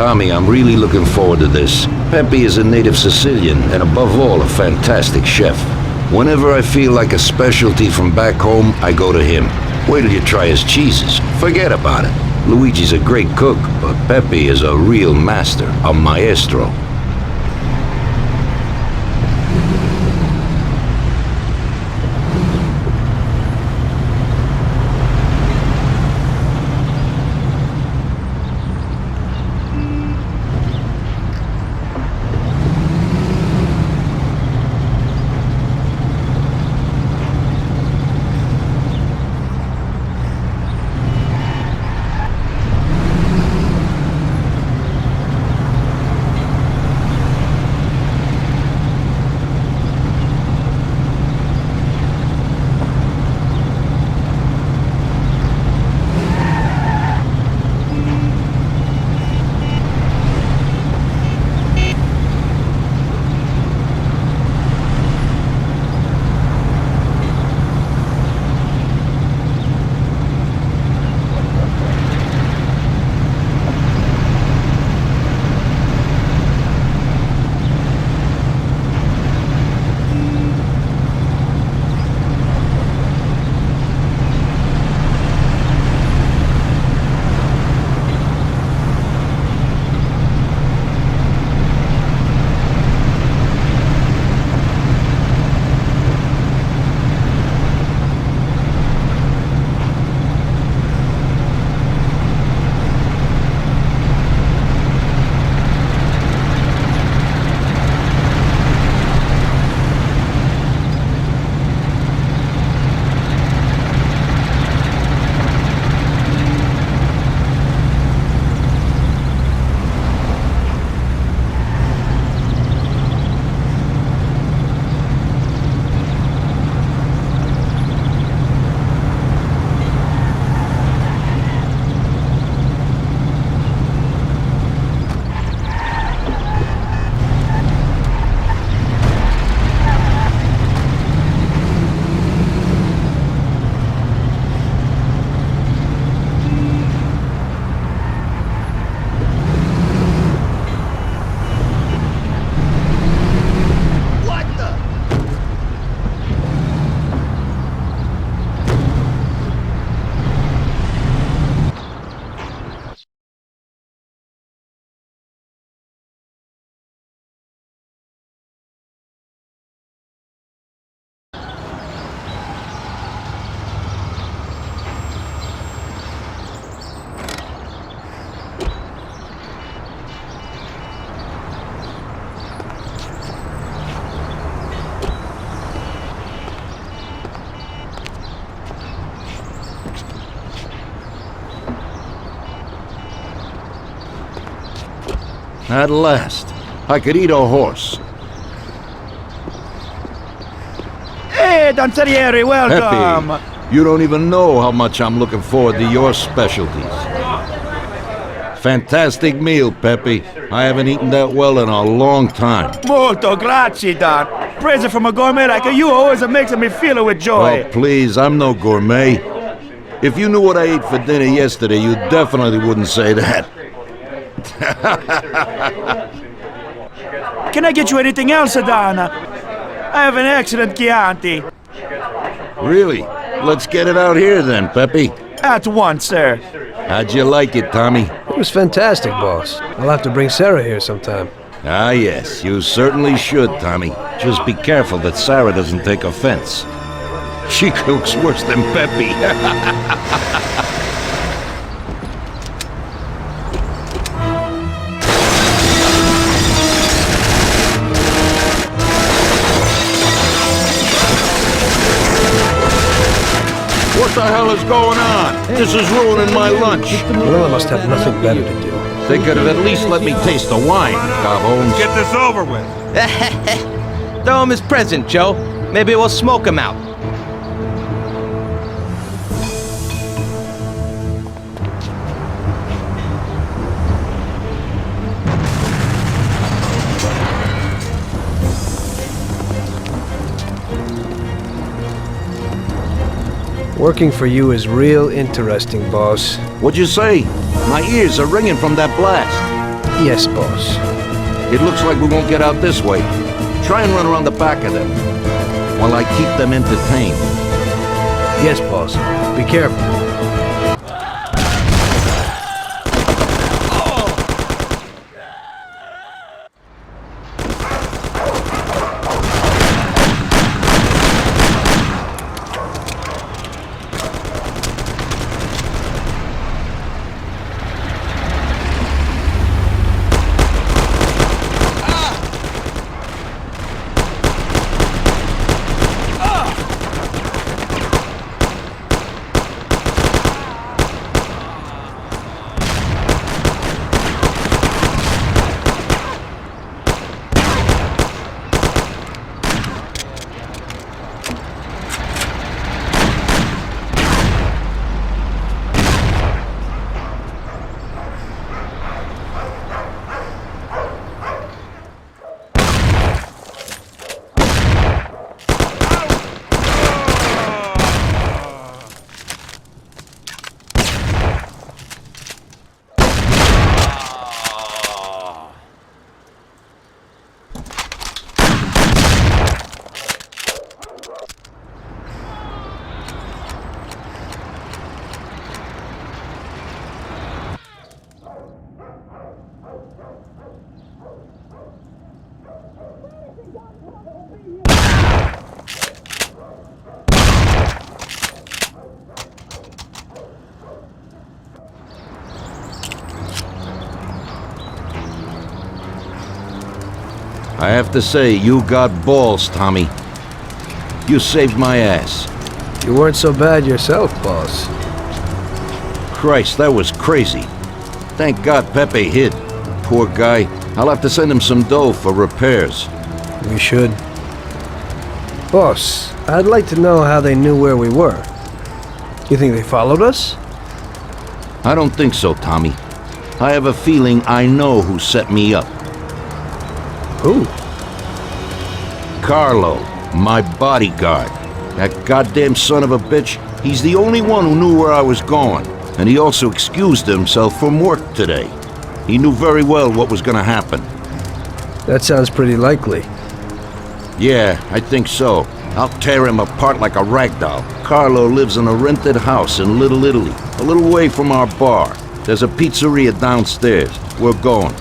Tommy, I'm really looking forward to this. Pepe is a native Sicilian and above all a fantastic chef. Whenever I feel like a specialty from back home, I go to him. Wait till you try his cheeses. Forget about it. Luigi's a great cook, but Pepe is a real master, a maestro. At last, I could eat a horse. Hey, Danzerieri, welcome! Pepe, you don't even know how much I'm looking forward to your specialties. Fantastic meal, Pepe. I haven't eaten that well in a long time. Molto grazie, Don. Praise from a gourmet like you always makes me feel with joy. Oh, please, I'm no gourmet. If you knew what I ate for dinner yesterday, you definitely wouldn't say that. Can I get you anything else, Don? I have an excellent Chianti. Really? Let's get it out here then, Pepe. At once, sir. How'd you like it, Tommy? It was fantastic, boss. I'll have to bring Sarah here sometime. Ah, yes, you certainly should, Tommy. Just be careful that Sarah doesn't take offense. She cooks worse than Pepe. What the hell is going on? This is ruining my lunch. Well, I must have nothing better to do. They could have at least let me taste the wine, Gobbones. Get this over with. Throw him his present, Joe. Maybe we'll smoke him out. Working for you is real interesting, boss. What'd you say? My ears are ringing from that blast. Yes, boss. It looks like we won't get out this way. Try and run around the back of them, while I keep them entertained. Yes, boss. Be careful. I have to say, you got balls, Tommy. You saved my ass. You weren't so bad yourself, boss. Christ, that was crazy. Thank God Pepe hid. Poor guy. I'll have to send him some dough for repairs. We should. Boss, I'd like to know how they knew where we were. You think they followed us? I don't think so, Tommy. I have a feeling I know who set me up. Who? Carlo, my bodyguard. That goddamn son of a bitch, he's the only one who knew where I was going. And he also excused himself from work today. He knew very well what was gonna happen. That sounds pretty likely. Yeah, I think so. I'll tear him apart like a rag doll. Carlo lives in a rented house in Little Italy, a little way from our bar. There's a pizzeria downstairs. We're going.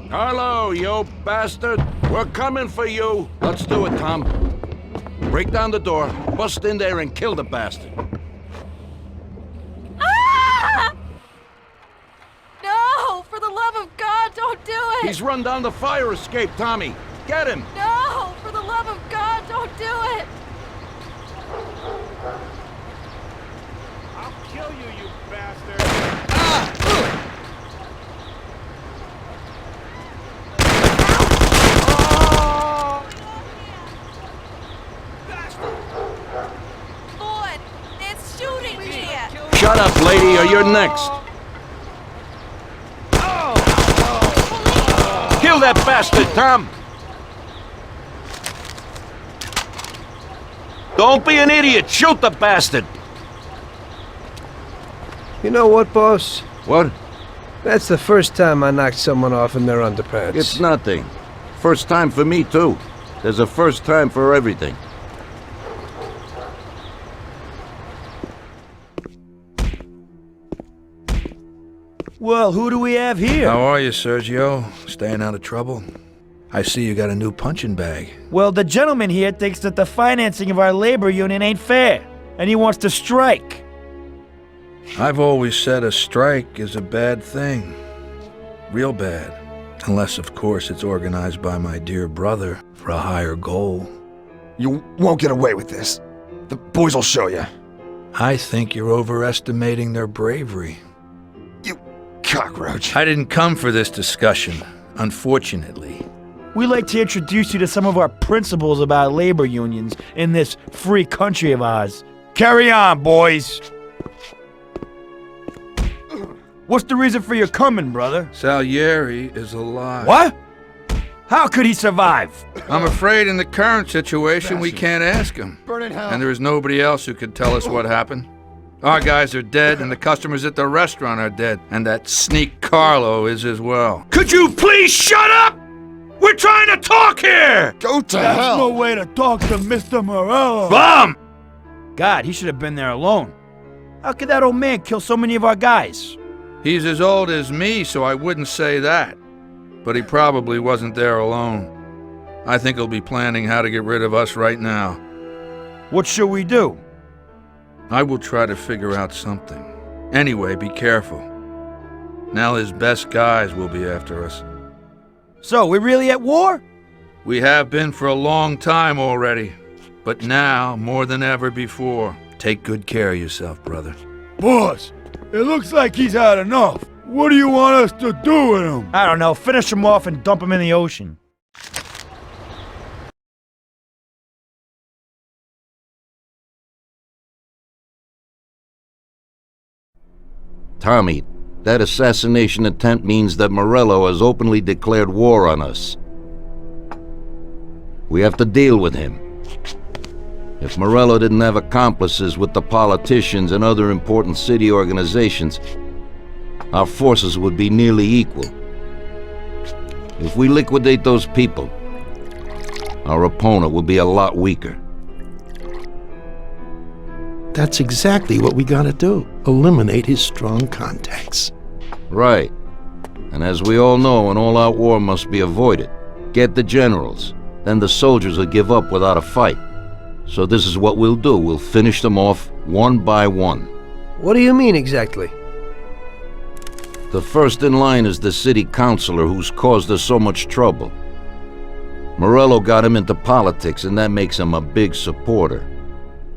Hello, you bastard. We're coming for you. Let's do it, Tom. Break down the door, bust in there, and kill the bastard. Ah! No! For the love of God, don't do it! He's run down the fire escape, Tommy. Get him! No! For the love of God, don't do it! I'll kill you, you bastard! Lord, there's shooting here! Shut up, lady, or you're next. Kill that bastard, Tom! Don't be an idiot! Shoot the bastard! You know what, boss? What? That's the first time I knocked someone off in their underpants. It's nothing. First time for me, too. There's a first time for everything. Well, who do we have here? How are you, Sergio? Staying out of trouble? I see you got a new punching bag. Well, the gentleman here thinks that the financing of our labor union ain't fair, and he wants to strike. I've always said a strike is a bad thing. Real bad. Unless, of course, it's organized by my dear brother for a higher goal. You won't get away with this. The boys will show you. I think you're overestimating their bravery. You cockroach. I didn't come for this discussion, unfortunately. We'd like to introduce you to some of our principles about labor unions in this free country of ours. Carry on, boys! What's the reason for your coming, brother? Salieri is alive. What? How could he survive? I'm afraid in the current situation we can't ask him. Burn in hell. And there is nobody else who could tell us what happened. Our guys are dead, and the customers at the restaurant are dead. And that sneak Carlo is as well. Could you please shut up? We're trying to talk here! Go to That's hell. no way to talk to Mr. Morello. Bum! God, he should have been there alone. How could that old man kill so many of our guys? He's as old as me, so I wouldn't say that. But he probably wasn't there alone. I think he'll be planning how to get rid of us right now. What should we do? I will try to figure out something. Anyway, be careful. Now his best guys will be after us. So, we really at war? We have been for a long time already. But now, more than ever before, take good care of yourself, brother. Boss, it looks like he's had enough. What do you want us to do with him? I don't know. Finish him off and dump him in the ocean. Tommy, that assassination attempt means that Morello has openly declared war on us. We have to deal with him. If Morello didn't have accomplices with the politicians and other important city organizations, our forces would be nearly equal. If we liquidate those people, our opponent will be a lot weaker. That's exactly what we gotta do. Eliminate his strong contacts. Right. And as we all know, an all-out war must be avoided. Get the generals. Then the soldiers will give up without a fight. So this is what we'll do. We'll finish them off one by one. What do you mean exactly? The first in line is the city councilor who's caused us so much trouble. Morello got him into politics, and that makes him a big supporter.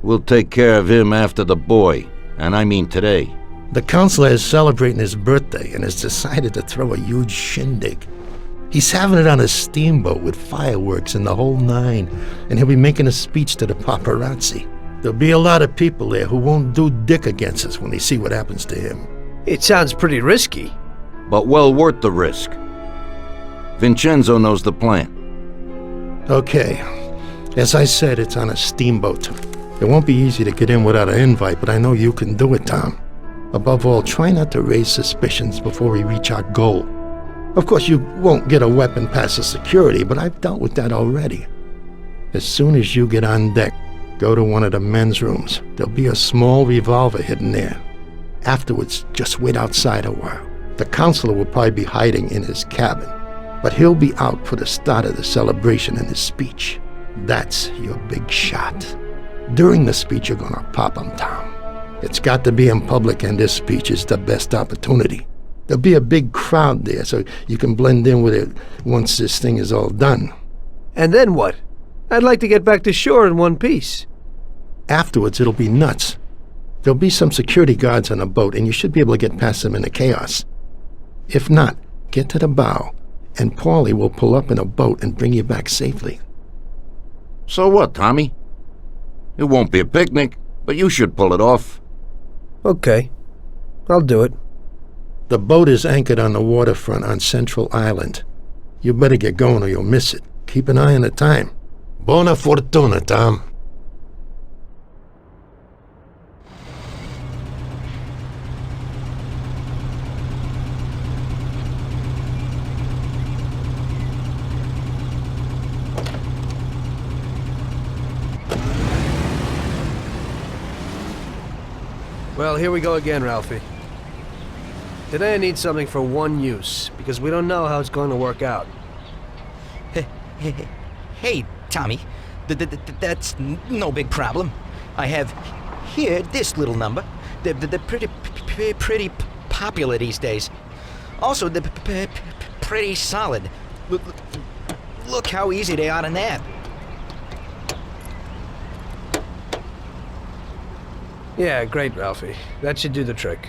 We'll take care of him after the boy, and I mean today. The councilor is celebrating his birthday and has decided to throw a huge shindig. He's having it on a steamboat with fireworks and the whole nine, and he'll be making a speech to the paparazzi. There'll be a lot of people there who won't do dick against us when they see what happens to him. It sounds pretty risky. But well worth the risk. Vincenzo knows the plan. Okay, as I said, it's on a steamboat. It won't be easy to get in without an invite, but I know you can do it, Tom. Above all, try not to raise suspicions before we reach our goal. Of course, you won't get a weapon past the security, but I've dealt with that already. As soon as you get on deck, go to one of the men's rooms. There'll be a small revolver hidden there. Afterwards, just wait outside a while. The counselor will probably be hiding in his cabin. But he'll be out for the start of the celebration in his speech. That's your big shot. During the speech, you're gonna pop him, Tom. It's got to be in public, and this speech is the best opportunity. There'll be a big crowd there, so you can blend in with it once this thing is all done. And then what? I'd like to get back to shore in one piece. Afterwards, it'll be nuts. There'll be some security guards on a boat, and you should be able to get past them in the chaos. If not, get to the bow, and Paulie will pull up in a boat and bring you back safely. So what, Tommy? It won't be a picnic, but you should pull it off. Okay. I'll do it. The boat is anchored on the waterfront on Central Island. You better get going or you'll miss it. Keep an eye on the time. Buona fortuna, Tom. Well, here we go again, Ralphie. Today I need something for one use, because we don't know how it's going to work out. Hey, Tommy. That's no big problem. I have here this little number. They're pretty popular these days. Also, they're pretty solid. Look how easy they are to nab. Yeah, great, Ralphie. That should do the trick.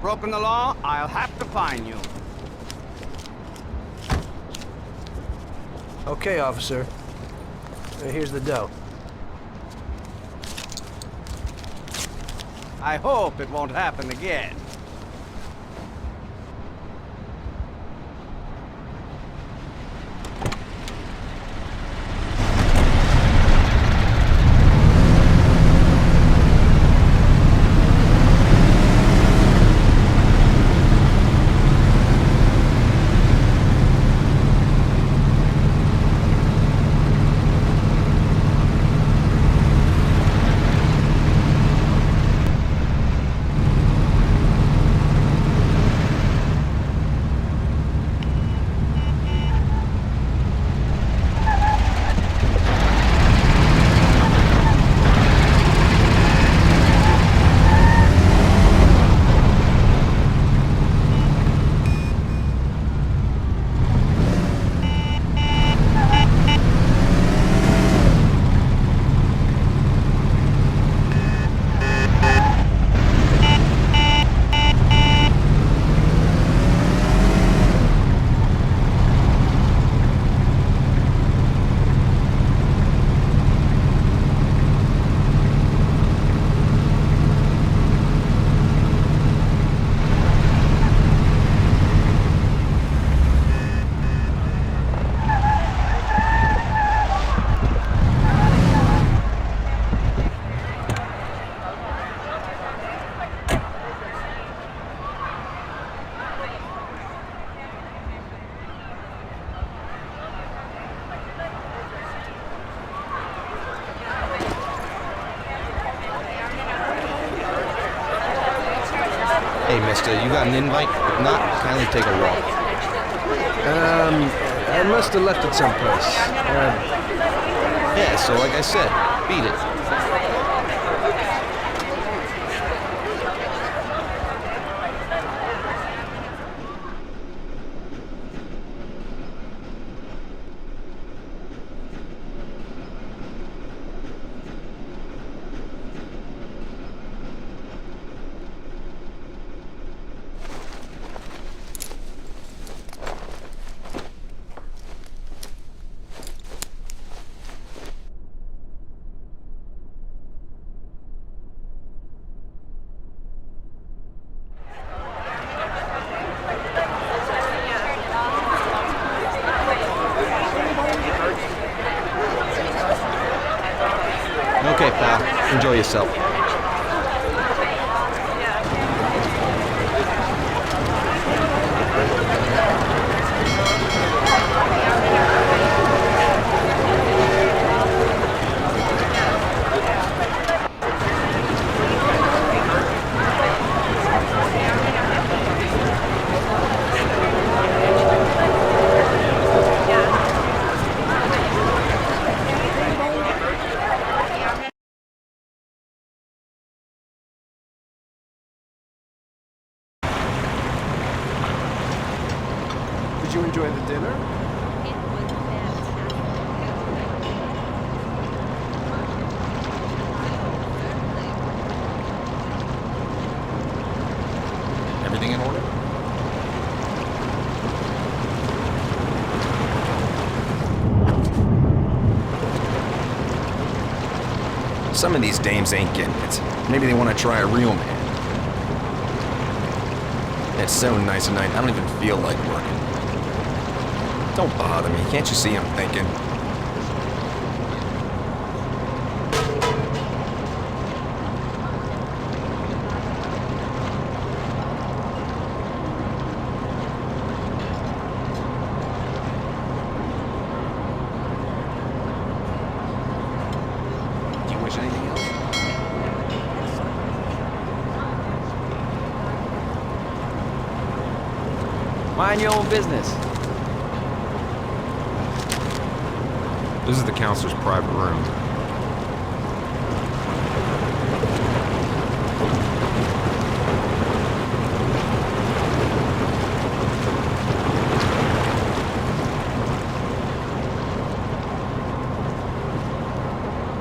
Broken the law, I'll have to fine you. Okay, officer. Here's the dough. I hope it won't happen again. You got an invite? If not, kindly take a walk. I must have left it someplace. Yeah, so like I said, beat it. Okay, pal. Enjoy yourself. Did you enjoy the dinner? Everything in order? Some of these dames ain't getting it. Maybe they want to try a real man. It's so nice tonight, I don't even feel like working. Don't bother me, can't you see I'm thinking? Do you wish anything else? Mind your own business. This is the counselor's private room.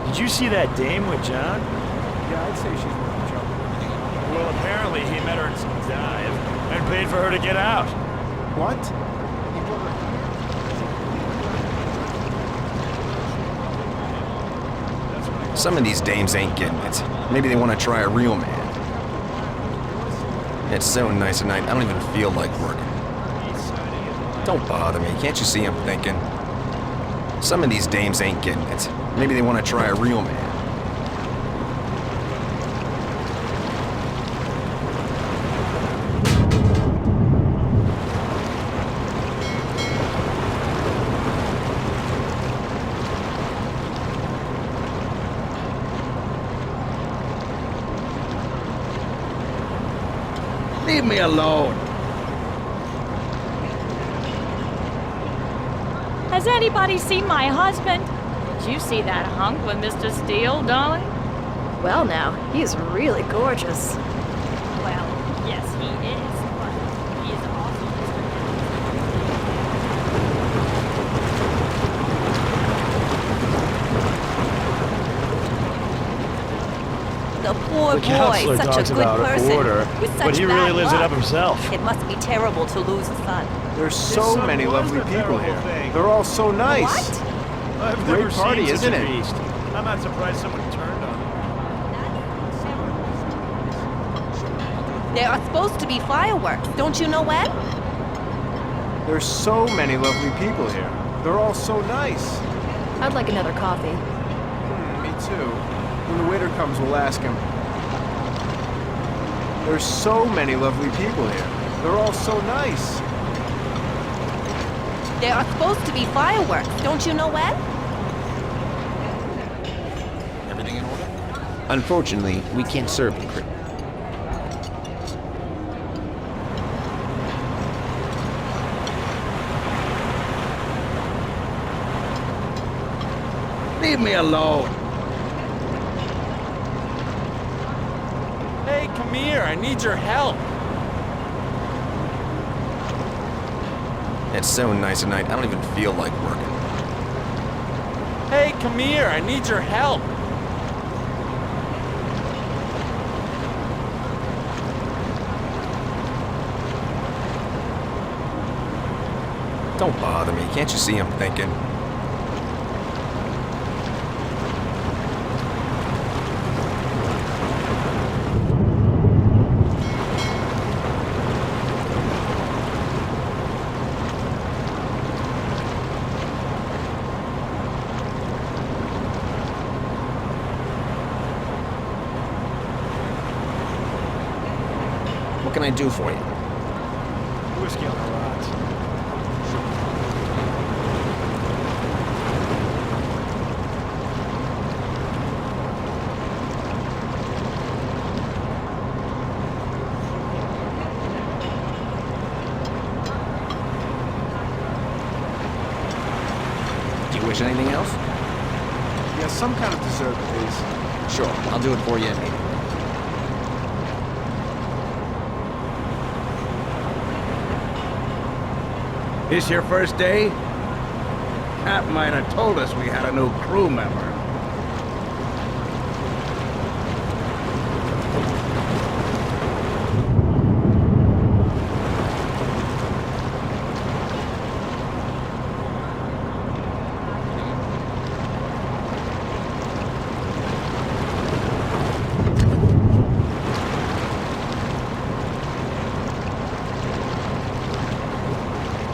Did you see that dame with John? Yeah, I'd say she's worth trouble. Well, apparently he met her in some dive and paid for her to get out. What? He brought her here? Some of these dames ain't getting it. Maybe they want to try a real man. It's so nice tonight, I don't even feel like working. Don't bother me, can't you see I'm thinking? Some of these dames ain't getting it. Maybe they want to try a real man. Leave me alone. Has anybody seen my husband? Did you see that hunk with Mr. Steele, darling? Well, now, he's really gorgeous. Well, yes, he is, but he is also The poor The boy, counselor such talks a good about person, her order, with such but he bad really lives it luck. up himself. It must be terrible to lose a son. There's so son many was lovely the people terrible here. thing. They're all so nice. What? I've Great never party, seen isn't such a it? beast. I'm not surprised someone turned on him. There are supposed to be fireworks. Don't you know when? There's so many lovely people here. They're all so nice. I'd like another coffee. Me too. When the waiter comes, we'll ask him. There's so many lovely people here. They're all so nice. There are supposed to be fireworks. Don't you know when? Everything in order? Unfortunately, we can't serve you, Chris. Leave me alone. Hey, come here. I need your help. It's so nice tonight, I don't even feel like working. Hey, come here. I need your help. Don't bother me. Can't you see I'm thinking? What can I do for you? Whiskey on the rocks. Do you wish anything else? Yeah, some kind of dessert, please. Sure, I'll do it for you immediately. This your first day? Cap might have told us we had a new crew member.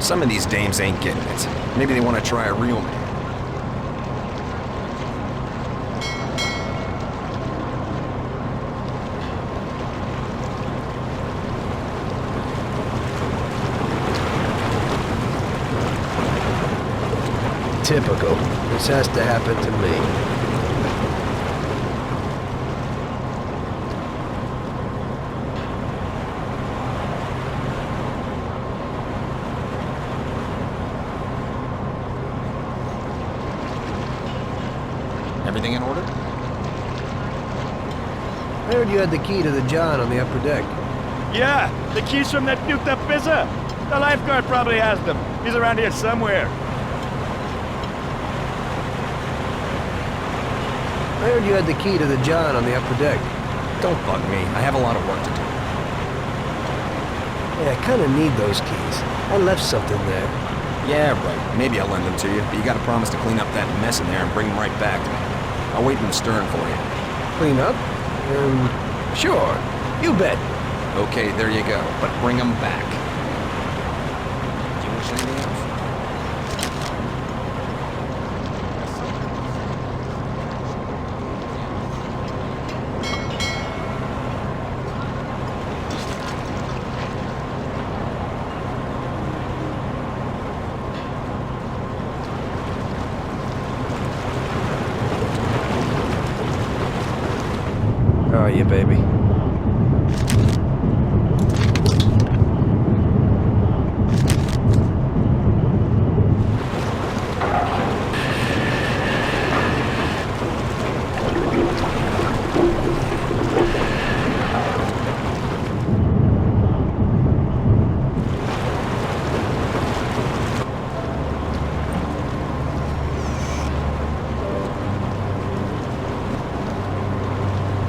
Some of these dames ain't getting it. Maybe they want to try a real man. Typical. This has to happen to me. Everything in order? I heard you had the key to the John on the upper deck. Yeah, the keys from that puked up pizza. The lifeguard probably has them. He's around here somewhere. I heard you had the key to the John on the upper deck. Don't bug me. I have a lot of work to do. Yeah, I kinda need those keys. I left something there. Yeah, right. Maybe I'll lend them to you, but you gotta promise to clean up that mess in there and bring them right back to me. I'll wait in the stern for you. Clean up? Sure. You bet. Okay, there you go. But bring them back. Do you wish anything else? How are you, baby?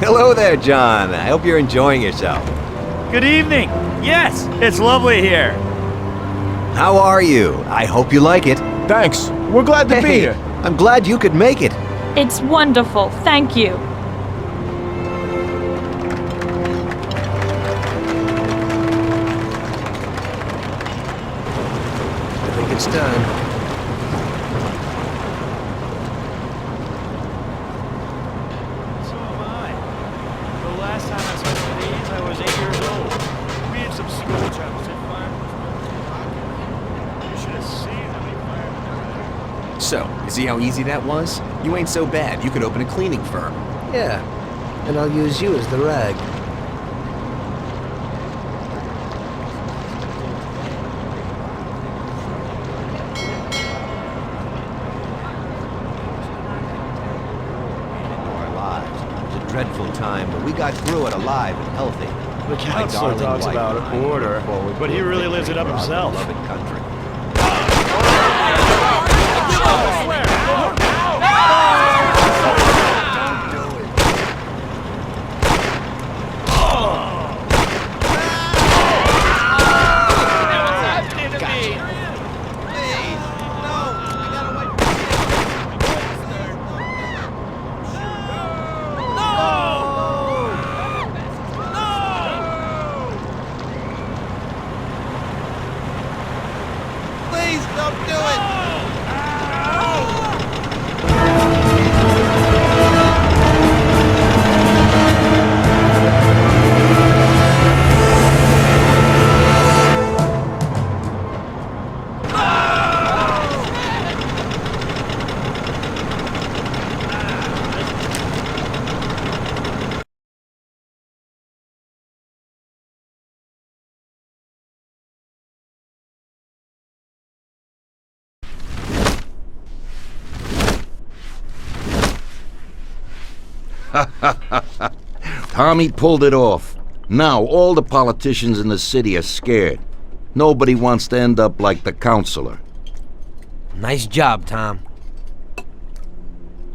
Hello there, John. I hope you're enjoying yourself. Good evening. Yes, it's lovely here. How are you? I hope you like it. Thanks. We're glad to be Hey, here. I'm glad you could make it. It's wonderful. Thank you. I think it's time. So am I. The last time I saw these, I was 8 years old. We had some school troubles at firemen. You should have seen how many firemen there were. So, you see how easy that was? You ain't so bad. You could open a cleaning firm. Yeah. And I'll use you as the rag. time, but we got through it alive and healthy. The counselor darling talks wife about and I order, look forward but to he a really victory lives it up for our himself. beloved country. Please don't do it! Tommy pulled it off. Now all the politicians in the city are scared. Nobody wants to end up like the counselor. Nice job, Tom.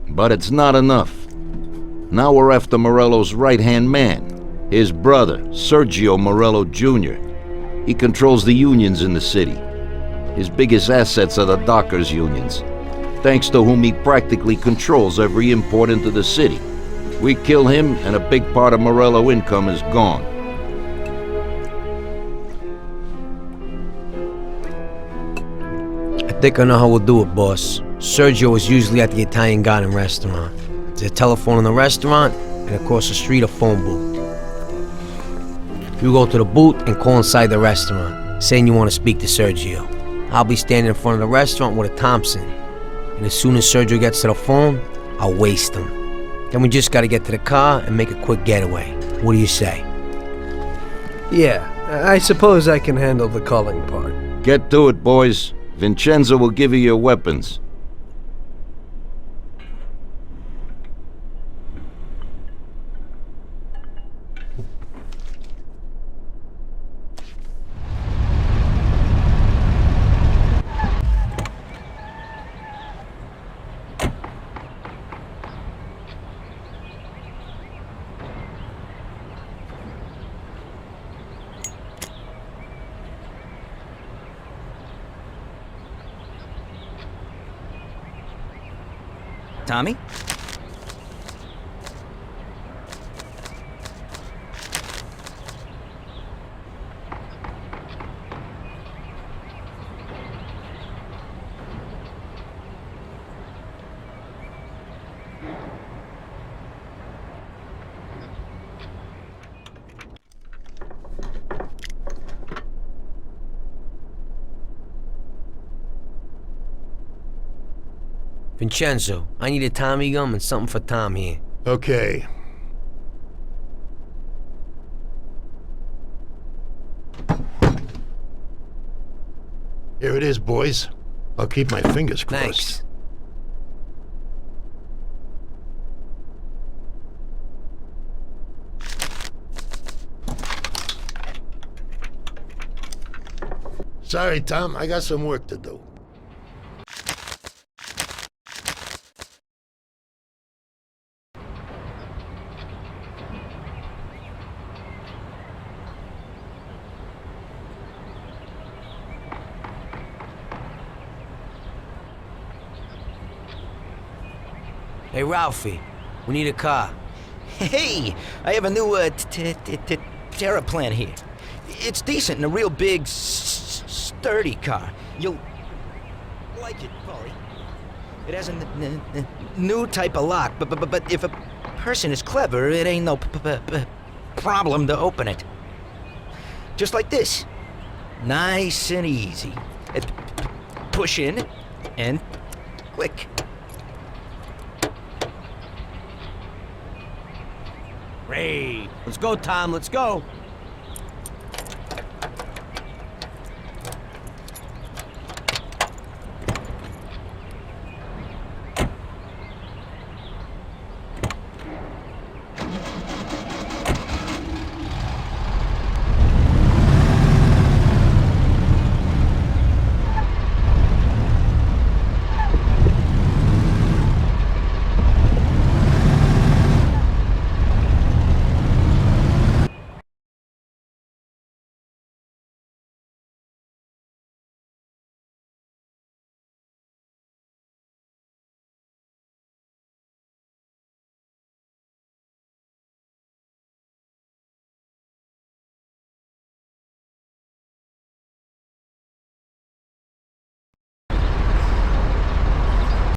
But it's not enough. Now we're after Morello's right-hand man, his brother, Sergio Morello Jr. He controls the unions in the city. His biggest assets are the dockers' unions, thanks to whom he practically controls every import into the city. We kill him, and a big part of Morello income is gone. I think I know how we'll do it, boss. Sergio is usually at the Italian Garden restaurant. There's a telephone in the restaurant, and across the street a phone booth. You go to the booth and call inside the restaurant, saying you want to speak to Sergio. I'll be standing in front of the restaurant with a Thompson, and as soon as Sergio gets to the phone, I'll waste him. Then we just gotta get to the car and make a quick getaway. What do you say? Yeah, I suppose I can handle the calling part. Get to it, boys. Vincenzo will give you your weapons. Tommy? Vincenzo, I need a Tommy gum and something for Tom here. Okay. Here it is, boys. I'll keep my fingers crossed. Thanks. Sorry, Tom. I got some work to do. Hey, Ralphie, we need a car. Hey, I have a new Terra plan here. It's decent and a real big, sturdy car. You'll like it, Polly. It has a new type of lock, but if a person is clever, it ain't no problem to open it. Just like this. Nice and easy. Push in and click. Great. Let's go, Tom, let's go.